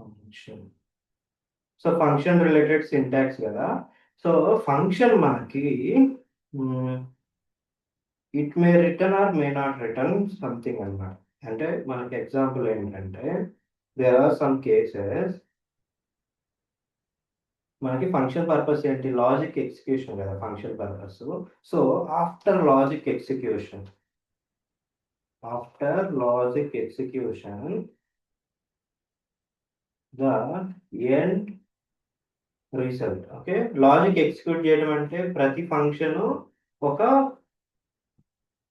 Function. So function related syntax కదా. So function మనకి it may return or may not return something అన్నమాట. అంటే మనకి ఎగ్జాంపుల్ ఏంటంటే దేర్ ఆర్ సమ్ కేసెస్. మనకి ఫంక్షన్ పర్పస్ ఏంటి, లాజిక్ ఎగ్జిక్యూషన్ కదా function purpose. So after logic execution, after logic execution the end result. Okay, logic execute చేయడం అంటే ప్రతి ఫంక్షన్ ఒక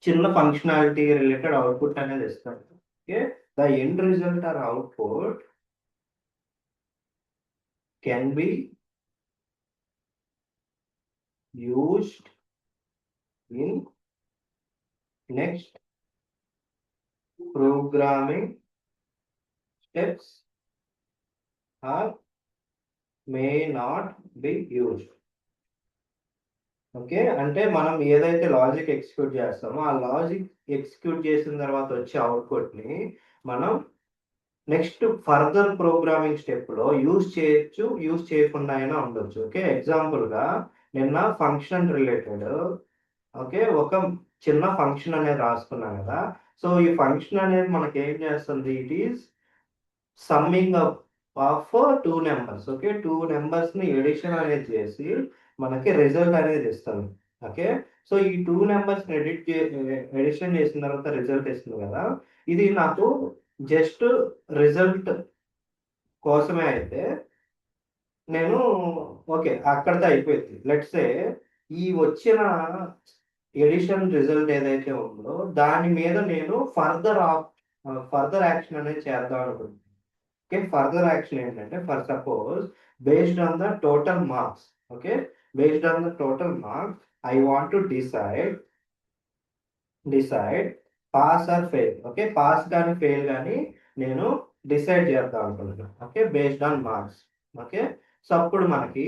చిన్న ఫంక్షనాలిటీ రిలేటెడ్ అవుట్పుట్ అనేది ఇస్తాడు. Okay, the end result are output can be used in next programming steps or may not be used. Okay, అంటే మనం ఏదైతే లాజిక్ ఎగ్జిక్యూట్ చేస్తామో ఆ లాజిక్ ఎగ్జిక్యూట్ చేసిన తర్వాత వచ్చే అవుట్పుట్ని మనం నెక్స్ట్ ఫర్దర్ ప్రోగ్రామింగ్ స్టెప్లో యూజ్ చేయొచ్చు, యూజ్ చేయకుండా అయినా ఉండొచ్చు. ఓకే, ఎగ్జాంపుల్గా నిన్న ఫంక్షన్ రిలేటెడ్ ఓకే ఒక చిన్న ఫంక్షన్ అనేది రాసుకున్నాం కదా. సో ఈ ఫంక్షన్ అనేది మనకి ఏం చేస్తుంది, it is summing up of two numbers. Okay, two నెంబర్స్ని ఎడిషన్ అనేది చేసి మనకి రిజల్ట్ అనేది ఇస్తుంది. ఓకే, సో ఈ టూ నెంబర్స్ని ఎడిషన్ చేసిన తర్వాత రిజల్ట్ ఇస్తుంది కదా. ఇది నాకు జస్ట్ రిజల్ట్ కోసమే అయితే నేను ఓకే అక్కడితో అయిపోయింది. లెట్స్ సే ఈ వచ్చిన ఎడిషన్ రిజల్ట్ ఏదైతే ఉందో దాని మీద నేను ఫర్దర్ యాక్షన్ అనేది చేద్దాం అనుకుంటున్నాను. ఓకే, ఫర్దర్ యాక్షన్ ఏంటంటే for suppose based on the total marks. Okay, based on the total marks I want to decide pass or fail. Okay, pass కానీ ఫెయిల్ కానీ నేను డిసైడ్ చేద్దాం అనుకుంటున్నాను. Okay, based on marks. Okay, so అప్పుడు మనకి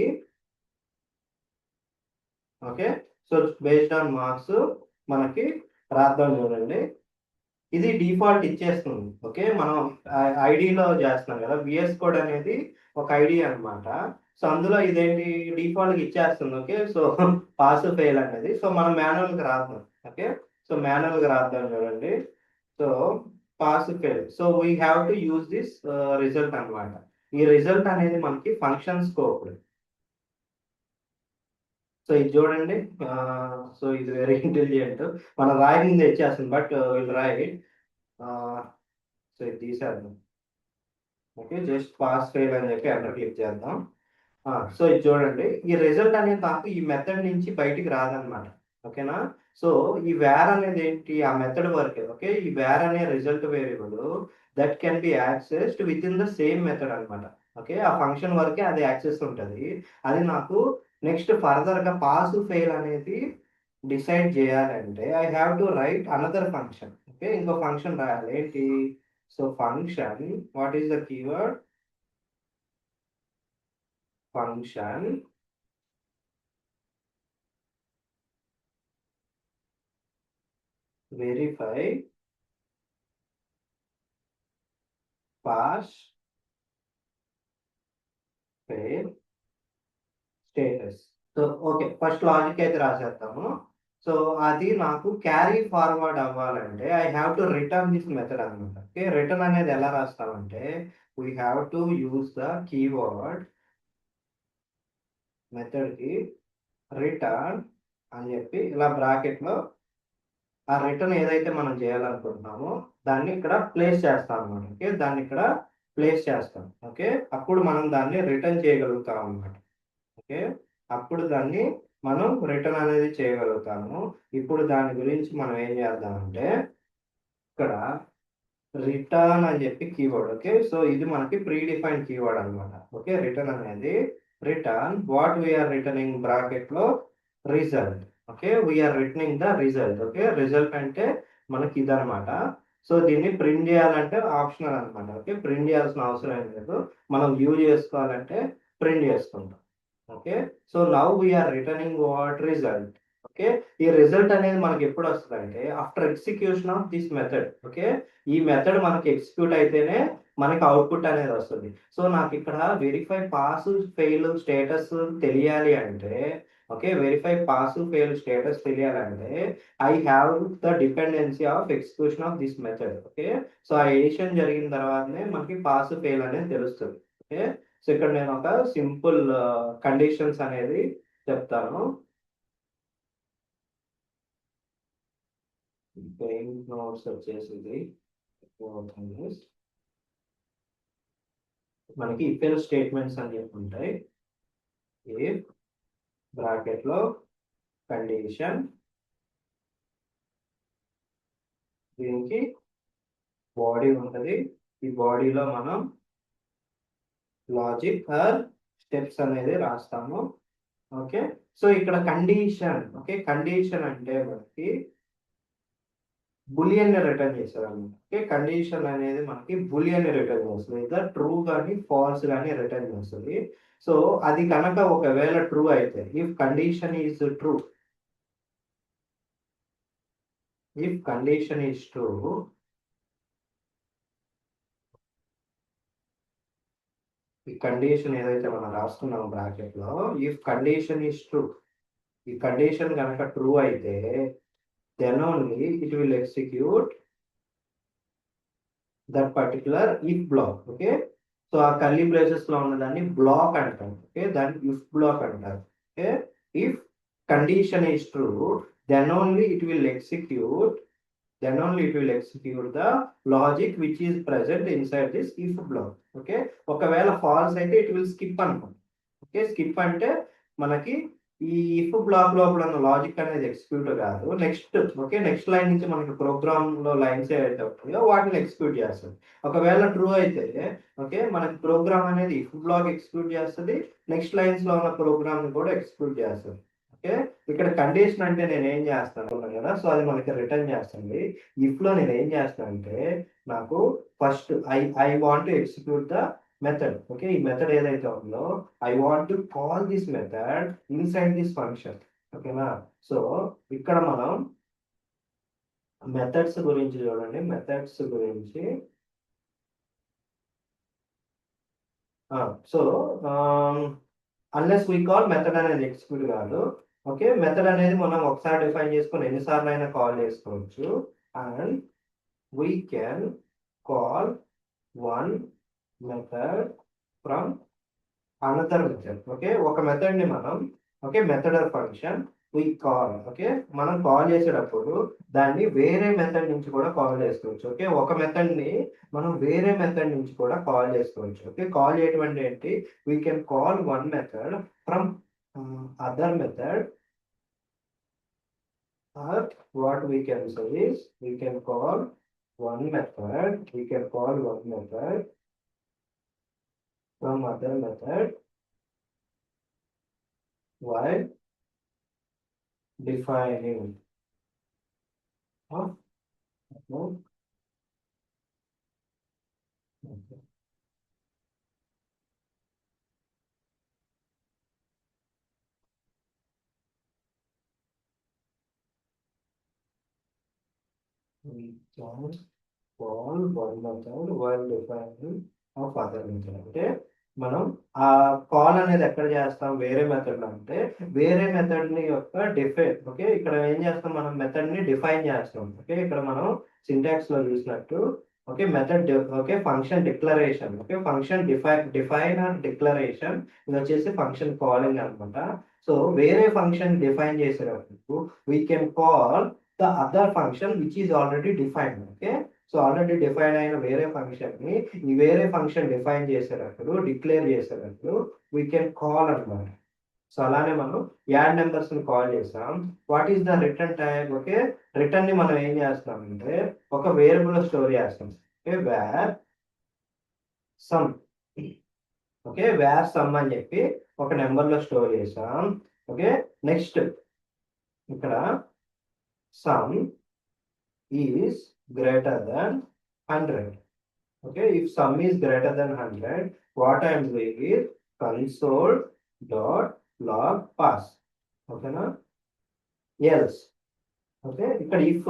okay, so based on marks మనకి రాద్దాం చూడండి. ఇది డిఫాల్ట్ ఇచ్చేస్తుంది. ఓకే, మనం ఐడిలో చేస్తున్నాం కదా, విఎస్ కోడ్ అనేది ఒక ఐడి అన్నమాట. సో అందులో ఇదేంటి డిఫాల్ట్గా ఇచ్చేస్తుంది. ఓకే, సో పాస్ ఫెయిల్ అనేది. సో మనం మాన్యువల్గా రాద్దాం. ఓకే, సో మాన్యువల్గా రాద్దాం చూడండి. So pass fail, so we have to use this result అన్నమాట. ఈ రిజల్ట్ అనేది మనకి ఫంక్షన్ స్కోప్. సో ఇది చూడండి. సో ఇది వెరీ ఇంటెలిజెంట్. మనం రాయింది తెచ్చేస్తుంది బట్ వీళ్ళు రాయి. సో ఇది తీసేద్దాం. ఓకే, జస్ట్ పాస్ ఫెయిల్ అని చెప్పి ఎంటర్ క్లిక్ చేద్దాం. సో ఇది చూడండి, ఈ రిజల్ట్ అనేది నాకు ఈ మెథడ్ నుంచి బయటికి రాదనమాట. ఓకేనా, సో ఈ వేర్ అనేది ఏంటి, ఆ మెథడ్ వరకే. ఓకే, ఈ వేర్ అనే result variable that can be accessed with in the same method అనమాట. ఓకే, ఆ ఫంక్షన్ వరకే అది యాక్సెస్ ఉంటుంది. అది నాకు నెక్స్ట్ ఫర్దర్గా పాస్ ఫెయిల్ అనేది డిసైడ్ చేయాలంటే I have to right another function. Okay, ఇంకో ఫంక్షన్ రాయాలి. ఏంటి, so function, what is the keyword, function verify pass fail status. So okay, first logic అయితే రాసేద్దాము. సో అది నాకు క్యారీ ఫార్వర్డ్ అవ్వాలంటే I have to return this method అనమాట. Okay, return అనేది ఎలా రాస్తామంటే we have to use the keyword మెథడ్కి return అని చెప్పి ఇలా బ్రాకెట్లో ఆ రిటర్న్ ఏదైతే మనం చేయాలనుకుంటున్నామో దాన్ని ఇక్కడ ప్లేస్ చేస్తాం అనమాట. ఓకే, దాన్ని ఇక్కడ ప్లేస్ చేస్తాం. ఓకే, అప్పుడు మనం దాన్ని రిటర్న్ చేయగలుగుతాం అనమాట. ఓకే, అప్పుడు దాన్ని మనం రిటర్న్ అనేది చేయగలుగుతాము. ఇప్పుడు దాని గురించి మనం ఏం చేద్దామంటే ఇక్కడ రిటర్న్ అని చెప్పి కీవర్డ్. ఓకే, సో ఇది మనకి ప్రీ డిఫైన్డ్ కీవర్డ్ అనమాట. ఓకే, రిటర్న్ అనేది return what we are returning bracket లో result. Okay, we are returning the result. Okay, result అంటే మనకి ఇదనమాట. సో దీన్ని ప్రింట్ చేయాలంటే ఆప్షనల్ అనమాట. ఓకే, ప్రింట్ చేయాల్సిన అవసరం ఏం లేదు, మనం వ్యూ చేసుకోవాలంటే ప్రింట్ చేసుకుంటాం. Okay, so now we are returning what result. Okay, okay. ఈ రిజల్ట్ అనేది మనకి ఎప్పుడు వస్తుందంటే after execution of this method. Okay. ఈ మెథడ్ మనకి ఎగ్జిక్యూట్ అయితేనే మనకి అవుట్పుట్ అనేది వస్తుంది. సో నాకు ఇక్కడ వెరిఫై పాస్ ఫెయిల్ స్టేటస్ తెలియాలి అంటే, okay, verify pass fail status తెలియాలంటే I have the dependency of execution of this method. Okay. So ఆ ఎడిషన్ జరిగిన తర్వాతనే మనకి పాస్ ఫెయిల్ అనేది తెలుస్తుంది. ఓకే. సో ఇక్కడ నేను ఒక సింపుల్ కండిషన్స్ అనేది చెప్తాను. పెయింట్ నోట్స్ వచ్చేసింది. మనకి ఇఫ్ ఎల్స్ స్టేట్మెంట్స్ అని చెప్పి ఉంటాయి. ఇఫ్ బ్రాకెట్ లో కండిషన్, దీనికి బాడీ ఉంటుంది. ఈ బాడీలో మనం లాజిక్ ఆర్ స్టెప్స్ అనేది రాస్తాము. ఓకే. సో ఇక్కడ కండిషన్, ఓకే, కండిషన్ అంటే మనకి బులియన్ రిటర్న్ చేస్తారన్నమాట. ఓకే. కండిషన్ అనేది మనకి బులియన్ రిటర్న్ చేస్తుంది. ఇదా ట్రూ కానీ ఫాల్స్ కానీ రిటర్న్ చేస్తుంది. సో అది కనుక ఒకవేళ ట్రూ అయితే, if condition is true, if condition is true, ఈ కండిషన్ ఏదైతే మనం రాస్తున్నాం బ్రాకెట్ లో, ఇఫ్ కండిషన్ ఈజ్ ట్రూ, ఈ కండిషన్ కనుక ట్రూ అయితే then only it will execute that particular if block. Okay. So ఆ కర్లీ బ్రేసెస్ లో ఉన్నదాన్ని బ్లాక్ అంటారు. ఓకే. దాన్ని ఇఫ్ బ్లాక్ అంటారు. Okay. If condition is true, then only it will execute, then only it will execute the logic which is present inside this if block. Okay. ఒకవేళ falls అయితే it will skip అనుకోండి. Okay. Skip అంటే మనకి ఈ if black లోపల ఉన్న logic అనేది execute కాదు. నెక్స్ట్, ఓకే, నెక్స్ట్ లైన్ నుంచి మనకి ప్రోగ్రామ్ లో లైన్స్ ఏవైతే ఉంటాయో వాటిని ఎగ్జిక్యూట్ చేస్తుంది. ఒకవేళ ట్రూ అయితే, ఓకే, మనకి ప్రోగ్రామ్ అనేది ఇఫ్ బ్లాక్ ఎగ్జిక్యూట్ చేస్తుంది, నెక్స్ట్ లైన్స్ లో ఉన్న ప్రోగ్రామ్ ని కూడా ఎగ్జిక్యూట్ చేస్తుంది. ఓకే. ఇక్కడ కండిషన్ అంటే నేను ఏం చేస్తాను కదా, సో అది మనకి రిటర్న్ చేస్తుంది. ఇఫ్ లో నేను ఏం చేస్తాను అంటే, నాకు first I want to execute the method. Okay. ఈ మెథడ్ ఏదైతే ఉందో I want to call this method inside this function. ఓకేనా. సో ఇక్కడ మనం మెథడ్స్ గురించి చూడండి. మెథడ్స్ గురించి so unless we call method అనేది ఎగ్జిక్యూట్ కాదు. ఓకే. మెథడ్ అనేది మనం ఒకసారి డిఫైన్ చేసుకొని ఎన్నిసార్లు అయినా కాల్ చేసుకోవచ్చు. And we can call one method from another method. Okay. ఒక మెథడ్ ని మనం, okay, method or function we call, okay, మనం కాల్ చేసేటప్పుడు దాన్ని వేరే మెథడ్ నుంచి కూడా కాల్ చేసుకోవచ్చు. ఓకే. ఒక మెథడ్ ని మనం వేరే మెథడ్ నుంచి కూడా కాల్ చేసుకోవచ్చు. ఓకే. కాల్ చేయటం ఏంటి, we can call one method from other method, or what we can say is we can call one method from other method while defining of okay. We can call one method while defining of other method. అంటే మనం ఆ call అనేది ఎక్కడ చేస్తాం, వేరే method అంటే వేరే method ని యొక్క డిఫైన్. ఓకే. ఇక్కడ ఏం చేస్తాం, మనం మెథడ్ ని డిఫైన్ చేస్తాం. ఓకే. ఇక్కడ మనం సింటాక్స్ లో చూసినట్టు, okay, method, okay, function declaration, okay, function define or declaration, ఇది వచ్చేసి ఫంక్షన్ కాలింగ్ అనమాట. సో వేరే ఫంక్షన్ డిఫైన్ చేసేటప్పుడు we can call the other function which is already defined. Okay. So already define అయిన వేరే ఫంక్షన్ ని ఈ వేరే ఫంక్షన్ డిఫైన్ చేసేటప్పుడు, డిక్లేర్ చేసేటప్పుడు వీ కెన్ కాల్ అనమాట. సో అలానే మనం యాడ్ నెంబర్స్ ని కాల్ చేస్తాం. What is the return type, okay, return ని మనం ఏం చేస్తాం అంటే ఒక వేరియబుల్ లో స్టోర్ చేస్తాం. Okay. Var sum, okay, var sum అని చెప్పి ఒక నెంబర్ లో స్టోర్ చేస్తాం. ఓకే. నెక్స్ట్ ఇక్కడ sum is greater than 100. Okay. If sum is greater than 100, what I am doing is console dot log pass. Okay na. Else. Okay, ఇక్కడ if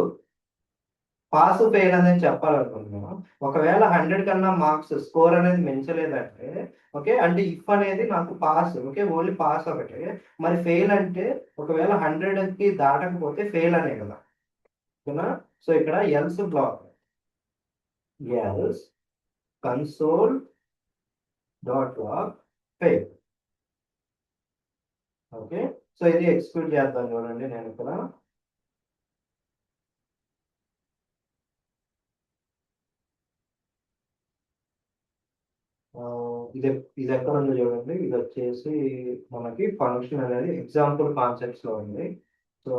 pass fail అనేది చెప్పాలనుకుంటున్నాం. ఒకవేళ 100 కన్నా మార్క్స్ స్కోర్ అనేది మించలేదంటే okay, అంటే if అనేది నాకు pass, okay, only pass ఒకటే. మరి ఫెయిల్ అంటే ఒకవేళ 100కి దాటకపోతే ఫెయిల్ అనే కదా, ఓకేనా? సో ఇక్కడ else block, else console dot log fail. Okay, so ఇది ఎక్స్క్యూట్ చేద్దాం చూడండి. నేను ఇక్కడ ఇది ఇది ఎక్కడ ఉంది చూడండి. ఇది వచ్చేసి మనకి ఫంక్షన్ అనేది ఎగ్జాంపుల్ కాన్సెప్ట్స్ లో ఉంది. సో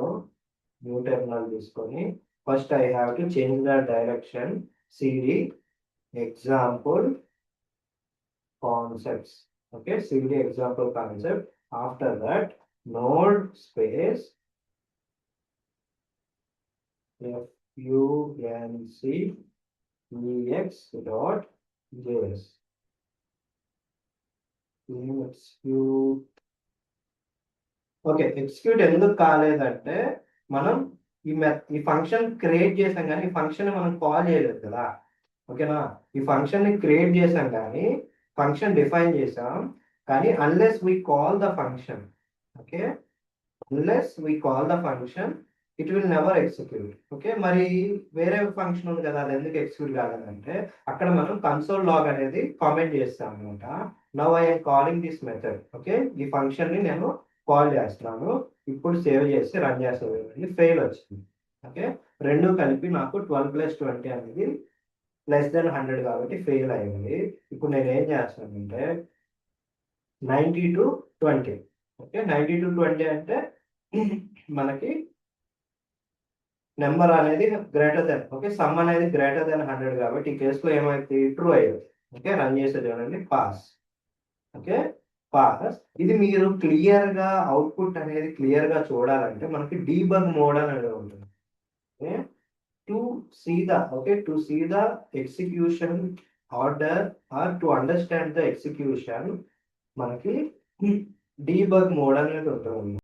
న్యూ టెర్మినల్ తీసుకొని first I have to change the direction CD example concepts. Okay, CD example concept. After that node space func.ex.js. Okay, execute ఎందుకు కాలేదంటే మనం ఈ ఫంక్షన్ క్రియేట్ చేసాం కానీ ఈ ఫంక్షన్ మనం కాల్ చేయలేదు కదా, ఓకేనా? ఈ ఫంక్షన్ ని క్రియేట్ చేసాం కానీ ఫంక్షన్ డిఫైన్ చేసాం కానీ unless we call the function, okay, unless we call the function it will never execute. Okay, మరి వేరే ఫంక్షన్ ఉంది కదా, అది ఎందుకు ఎగ్జిక్యూట్ కాలేదంటే అక్కడ మనం కన్సోల్ లాగ్ అనేది కామెంట్ చేస్తాం అనమాట. Now I'm calling this method. Okay, ఈ ఫంక్షన్ ని నేను కాల్ చేస్తున్నాను. ఇప్పుడు సేవ్ చేసి రన్ చేస్తాను. ఫెయిల్ వచ్చింది. ఓకే, రెండు కలిపి నాకు 12 + 20 అనేది <100 కాబట్టి ఫెయిల్ అయింది. ఇప్పుడు నేను ఏం చేస్తానంటే 90 to 20. ఓకే, 90 to 20 అంటే మనకి నెంబర్ అనేది గ్రేటర్ దెన్, ఓకే, సమ్ అనేది గ్రేటర్ దెన్ 100 కాబట్టి ఈ కేసులో ఏమైంది, ట్రూ అయ్యింది. ఓకే, రన్ చేసే చూడండి, పాస్. Okay, pass. ఇది మీరు క్లియర్ గా అవుట్పుట్ అనేది క్లియర్ గా చూడాలంటే మనకి డీబగ్ మోడ్ అనేది ఉంటుంది. Okay, to see the, okay, to see the execution order or to understand the execution మనకి డీబగ్ మోడ్ అనేది ఉంటుంది.